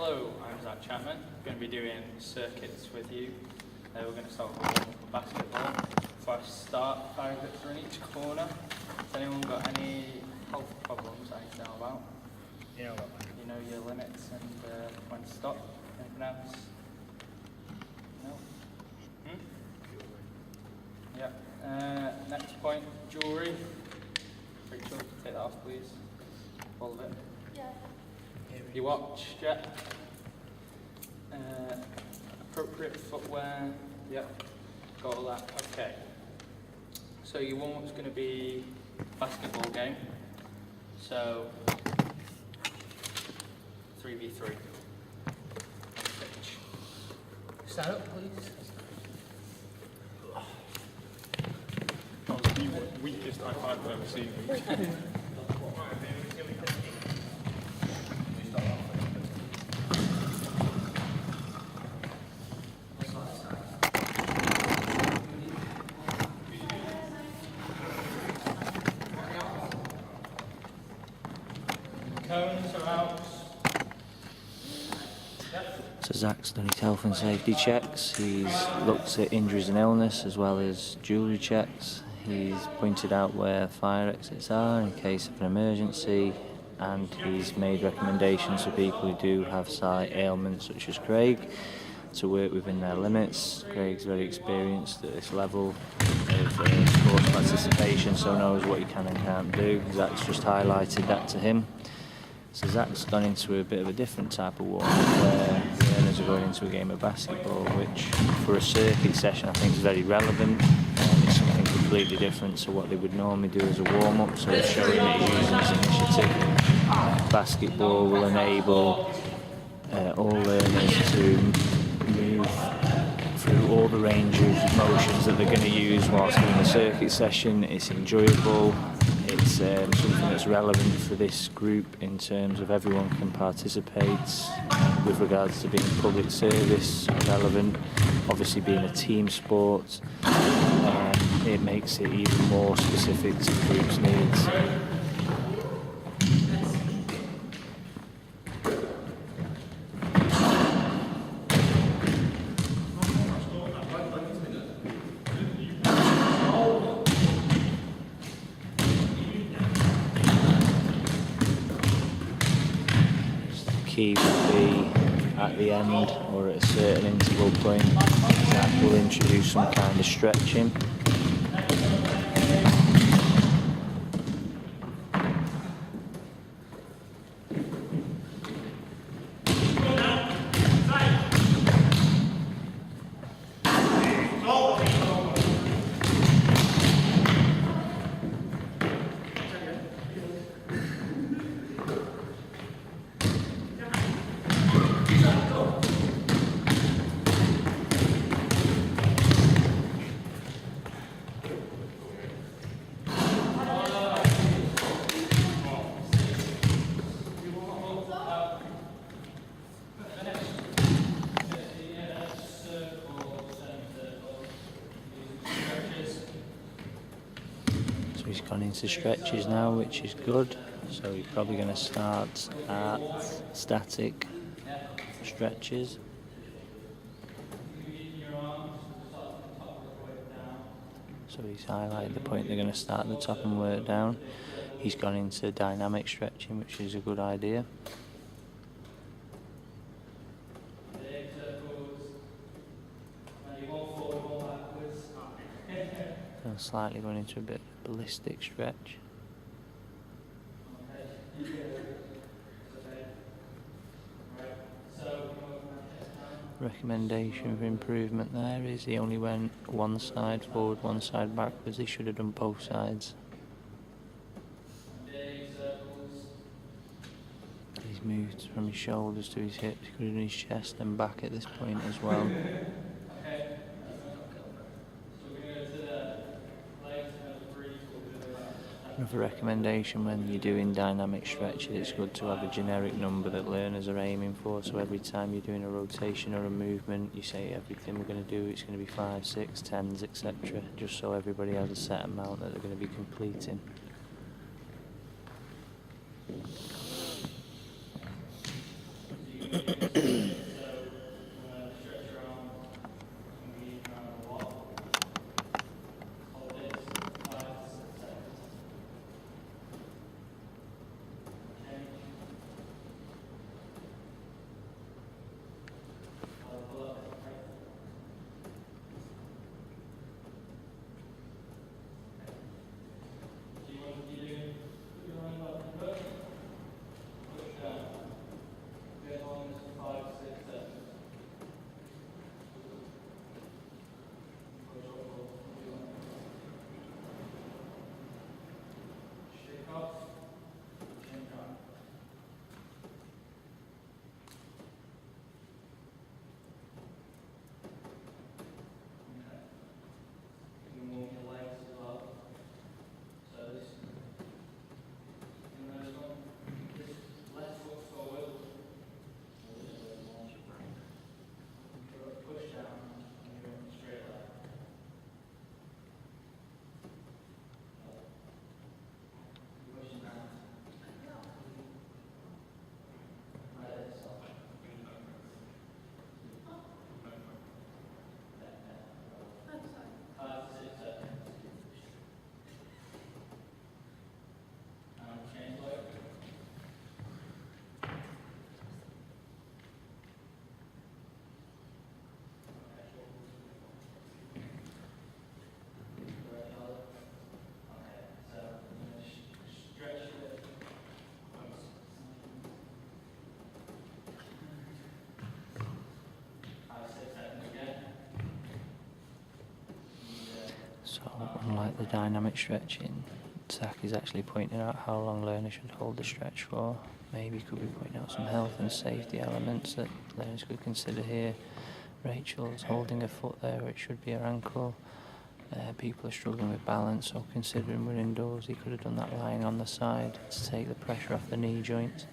Hello, I'm Zac Chapman. I'm going to be doing circuits with you. We're going to start with a warm-up for basketball. Before I start, 5 hits are in each corner. Has anyone got any health problems I need to know about? You know what, man? You know your limits and when to stop? Anything else? No? Yeah. Next point, jewellery. Rachel, take that off, please. All of it. Yeah. Your watch, yeah. Appropriate footwear, yep. Got all that, okay. So your warm-up's going to be basketball game. So 3v3. Stand up, please. That was the weakest I5 I've ever seen. Cones are out. So Zac's done his health and safety checks, he's looked at injuries and illness as well as jewellery checks, he's pointed out where fire exits are in case of an emergency, and he's made recommendations for people who do have slight ailments such as Craig to work within their limits. Craig's very experienced at this level of sports participation, so knows what he can and can't do. Zac's just highlighted that to him. So Zac's gone into a bit of a different type of warm-up where the learners are going into a game of basketball, which for a circuit session I think is very relevant. It's something completely different to what they would normally do as a warm-up, so it's showing that he's using his initiative. Basketball will enable all learners to move through all the range of motions that they're going to use whilst doing a circuit session. It's enjoyable. It's something that's relevant for this group in terms of everyone can participate. With regards to being public service relevant, obviously being a team sport, it makes it even more specific to the group's needs. Key will be at the end or at a certain interval point. Zac will introduce some kind of stretching. So he's gone into stretches now, which is good. So he's probably going to start at static stretches. So he's highlighted the point they're going to start at the top and work down. He's gone into dynamic stretching, which is a good idea. I'll slightly run into a bit of ballistic stretch. Recommendation for improvement there is he only went one side forward, one side backwards. He should have done both sides. He's moved from his shoulders to his hips. He could have done his chest and back at this point as well. Another recommendation when you're doing dynamic stretches, it's good to have a generic number that learners are aiming for. So every time you're doing a rotation or a movement, you say everything we're going to do, it's going to be 5, 6, 10s, etc. Just so everybody has a set amount that they're going to be completing. unlike the dynamic stretching, Zac is actually pointing out how long learners should hold the stretch for. Maybe could be pointing out some health and safety elements that learners could consider here. Rachel's holding her foot there where it should be her ankle. People are struggling with balance, so considering we're indoors, he could have done that lying on the side to take the pressure off the knee joint.